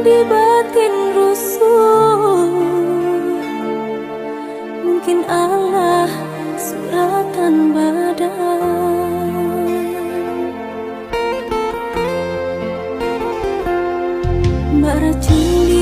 di batin rusuh. Mungkin Allah suratan badan, mbak racun di